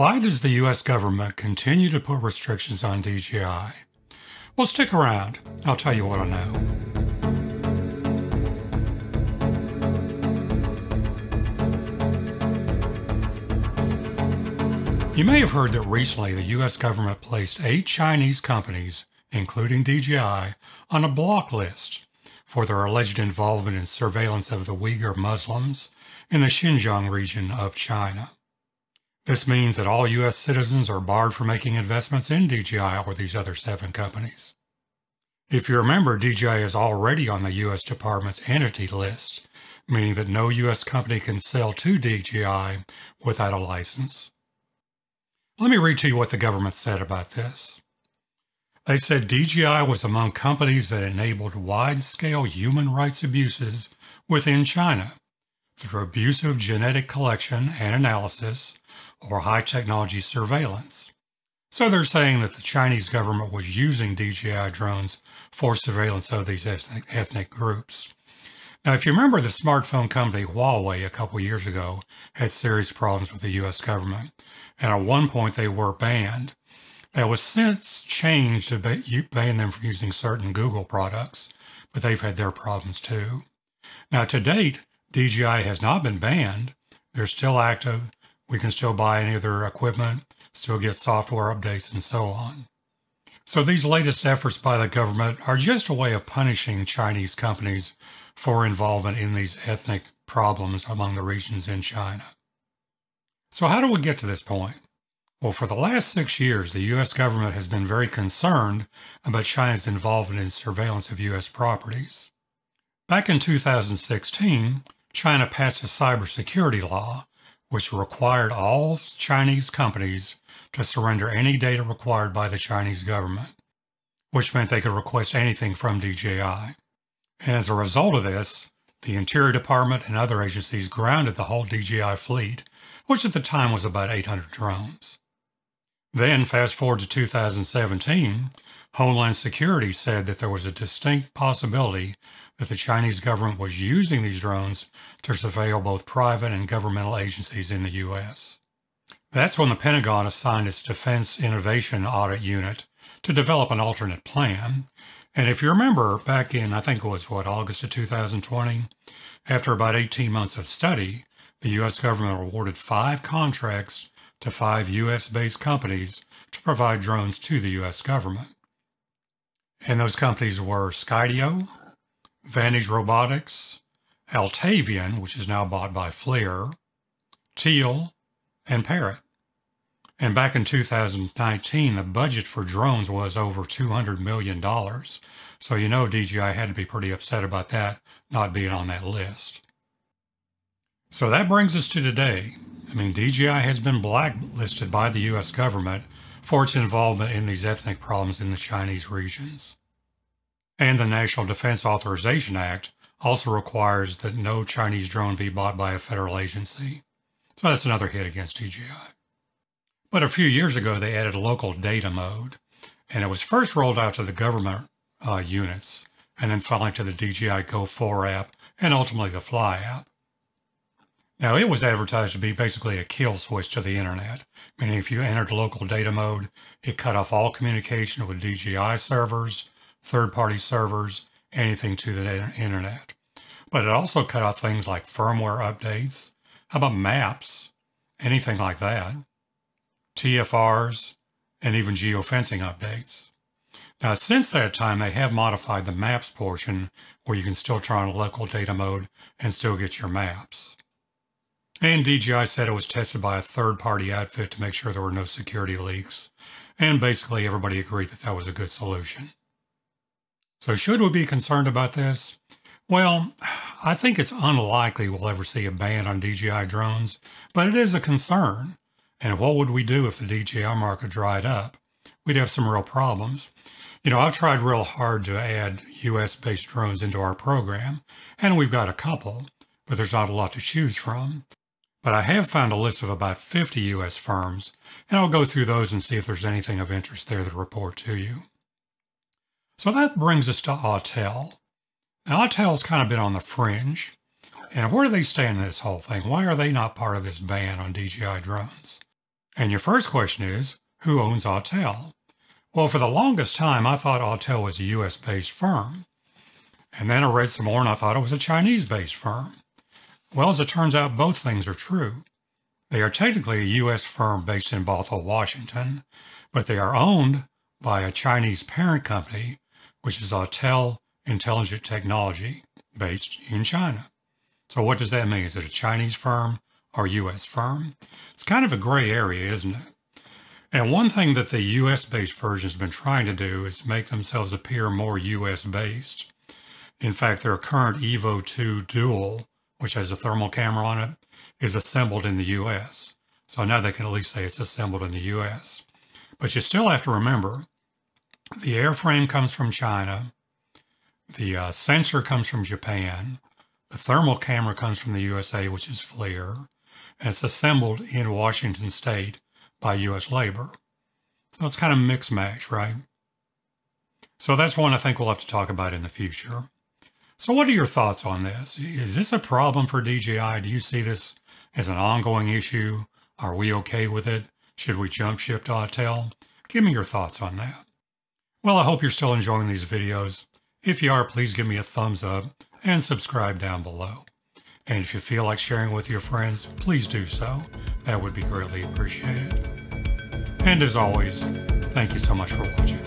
Why does the U.S. government continue to put restrictions on DJI? Well, stick around. I'll tell you what I know. You may have heard that recently the U.S. government placed 8 Chinese companies, including DJI, on a block list for their alleged involvement in surveillance of the Uyghur Muslims in the Xinjiang region of China. This means that all U.S. citizens are barred from making investments in DJI or these other 7 companies. If you remember, DJI is already on the U.S. Department's entity list, meaning that no U.S. company can sell to DJI without a license. Let me read to you what the government said about this. They said DJI was among companies that enabled wide-scale human rights abuses within China through abusive genetic collection and analysis or high-technology surveillance. So they're saying that the Chinese government was using DJI drones for surveillance of these ethnic groups. Now, if you remember, the smartphone company Huawei a couple years ago had serious problems with the U.S. government, and at one point they were banned. That was since changed to ban them from using certain Google products, but they've had their problems too. Now, to date, DJI has not been banned. They're still active. We can still buy any of their equipment, still get software updates, and so on. So these latest efforts by the government are just a way of punishing Chinese companies for involvement in these ethnic problems among the regions in China. So how do we get to this point? Well, for the last 6 years, the U.S. government has been very concerned about China's involvement in surveillance of U.S. properties. Back in 2016, China passed a cybersecurity law which required all Chinese companies to surrender any data required by the Chinese government, which meant they could request anything from DJI. And as a result of this, the Interior Department and other agencies grounded the whole DJI fleet, which at the time was about 800 drones. Then, fast forward to 2017, Homeland Security said that there was a distinct possibility that the Chinese government was using these drones to surveil both private and governmental agencies in the U.S. That's when the Pentagon assigned its Defense Innovation Audit Unit to develop an alternate plan. And if you remember, back in, I think it was, August of 2020, after about 18 months of study, the U.S. government awarded 5 contracts to 5 U.S.-based companies to provide drones to the U.S. government. And those companies were Skydio, Vantage Robotics, Altavian, which is now bought by FLIR, Teal, and Parrot. And back in 2019, the budget for drones was over $200 million. So you know DJI had to be pretty upset about that not being on that list. So that brings us to today. DJI has been blacklisted by the U.S. government for its involvement in these ethnic problems in the Chinese regions. And the National Defense Authorization Act also requires that no Chinese drone be bought by a federal agency. So that's another hit against DJI. But a few years ago, they added local data mode, and it was first rolled out to the government units, and then finally to the DJI Go 4 app, and ultimately the Fly app. Now, it was advertised to be basically a kill switch to the internet, meaning if you entered local data mode, it cut off all communication with DJI servers, third-party servers, anything to the internet. But it also cut off things like firmware updates, how about maps, anything like that, TFRs, and even geofencing updates. Now, since that time, they have modified the maps portion where you can still turn on local data mode and still get your maps. And DJI said it was tested by a third-party outfit to make sure there were no security leaks. And basically everybody agreed that that was a good solution. So should we be concerned about this? Well, I think it's unlikely we'll ever see a ban on DJI drones, but it is a concern. And what would we do if the DJI market dried up? We'd have some real problems. I've tried real hard to add US-based drones into our program, and we've got a couple, but there's not a lot to choose from. But I have found a list of about 50 U.S. firms, and I'll go through those and see if there's anything of interest there to report to you. So that brings us to Autel. Now, Autel's kind of been on the fringe. And where do they stand in this whole thing? Why are they not part of this ban on DJI drones? And your first question is, who owns Autel? Well, for the longest time, I thought Autel was a US-based firm. And then I read some more and I thought it was a Chinese-based firm. Well, as it turns out, both things are true. They are technically a U.S. firm based in Bothell, Washington, but they are owned by a Chinese parent company, which is Autel Intelligent Technology, based in China. So what does that mean? Is it a Chinese firm or U.S. firm? It's kind of a gray area, isn't it? And one thing that the U.S.-based version has been trying to do is make themselves appear more U.S.-based. In fact, their current Evo 2 Dual, which has a thermal camera on it, is assembled in the U.S. So now they can at least say it's assembled in the U.S. But you still have to remember, the airframe comes from China, the sensor comes from Japan, the thermal camera comes from the USA, which is FLIR, and it's assembled in Washington State by U.S. labor. So it's kind of mix match, right? So that's one I think we'll have to talk about in the future. So what are your thoughts on this? Is this a problem for DJI? Do you see this as an ongoing issue? Are we okay with it? Should we jump ship to Autel? Give me your thoughts on that. Well, I hope you're still enjoying these videos. If you are, please give me a thumbs up and subscribe down below. And if you feel like sharing with your friends, please do so. That would be greatly appreciated. And as always, thank you so much for watching.